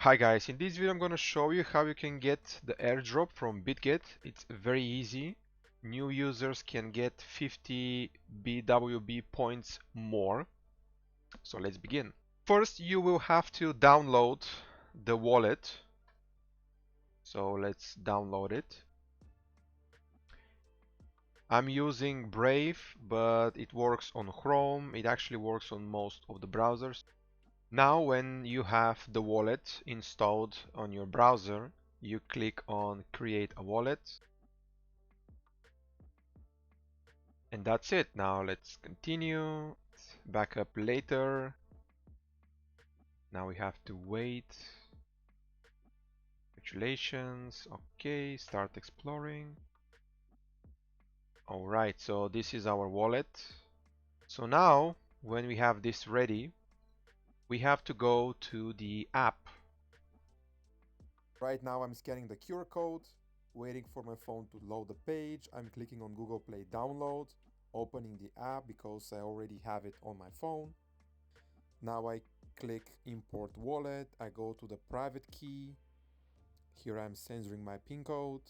Hi guys, in this video I'm going to show you how you can get the airdrop from Bitget. It's very easy. New users can get 50 BWB points more. So let's begin. First you will have to download the wallet. So let's download it. I'm using Brave, but it works on Chrome. It actually works on most of the browsers. Now when you have the wallet installed on your browser, you click on create a wallet, and that's it. Now let's continue. Backup later. Now we have to wait. Congratulations. Okay, start exploring. Alright, so this is our wallet. So now when we have this ready, we have to go to the app. Right now I'm scanning the QR code, waiting for my phone to load the page. I'm clicking on Google Play download, opening the app because I already have it on my phone. Now I click import wallet. I go to the private key. Here I'm censoring my PIN code.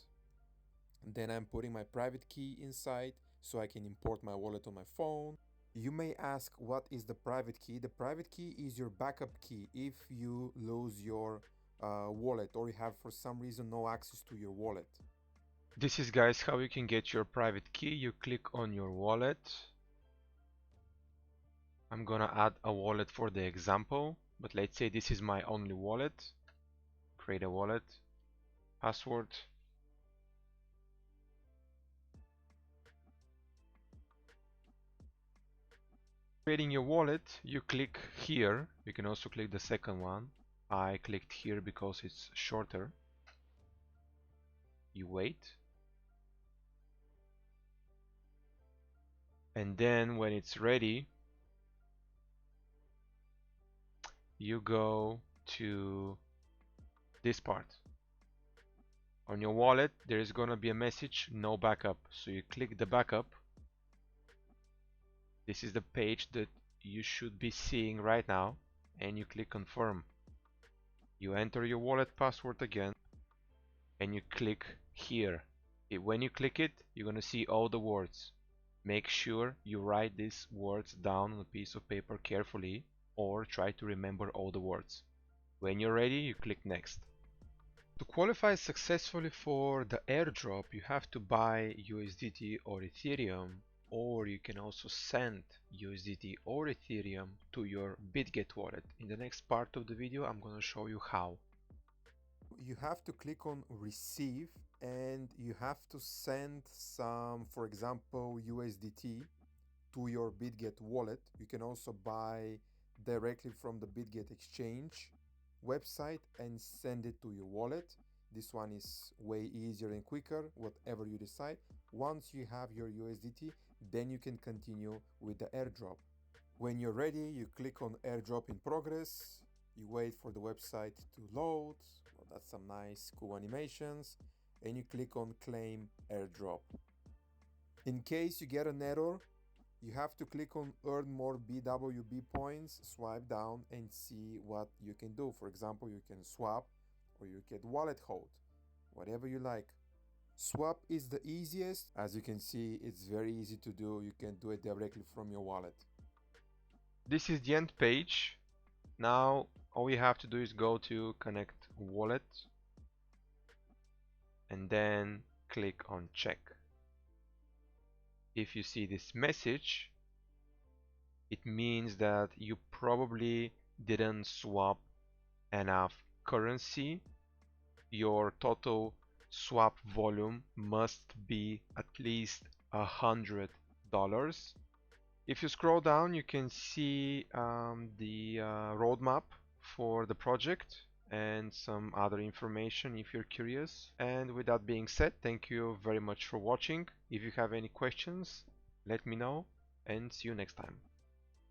Then I'm putting my private key inside so I can import my wallet on my phone. You may ask, what is the private key? The private key is your backup key if you lose your wallet or you have for some reason no access to your wallet. This is, guys, how you can get your private key. You click on your wallet. I'm gonna add a wallet for the example, but let's say this is my only wallet. Create a wallet, password. Creating your wallet, you click here. You can also click the second one. I clicked here because it's shorter. You wait. And then when it's ready, you go to this part. On your wallet, there is gonna be a message, no backup. So you click the backup. This is the page that you should be seeing right now, and you click confirm. You enter your wallet password again, and you click here. When you click it, you're gonna see all the words. Make sure you write these words down on a piece of paper carefully, or try to remember all the words. When you're ready, you click next. To qualify successfully for the airdrop, you have to buy USDT or Ethereum, or you can also send USDT or Ethereum to your Bitget wallet. In the next part of the video, I'm going to show you how. You have to click on receive and you have to send some, for example, USDT to your Bitget wallet. You can also buy directly from the Bitget exchange website and send it to your wallet. This one is way easier and quicker, whatever you decide. Once you have your USDT, then you can continue with the airdrop. When you're ready, you click on airdrop in progress. You wait for the website to load. Well, that's some nice, cool animations. And you click on claim airdrop. In case you get an error, you have to click on earn more BWB points, swipe down and see what you can do. For example, you can swap or you can wallet hold, whatever you like. Swap is the easiest. As you can see, it's very easy to do. You can do it directly from your wallet. This is the end page. Now all you have to do is go to connect wallet and then click on check. If you see this message, it means that you probably didn't swap enough currency. Your total swap volume must be at least $100. If you scroll down, you can see the roadmap for the project and some other information if you're curious. And with that being said, thank you very much for watching. If you have any questions, let me know, and see you next time.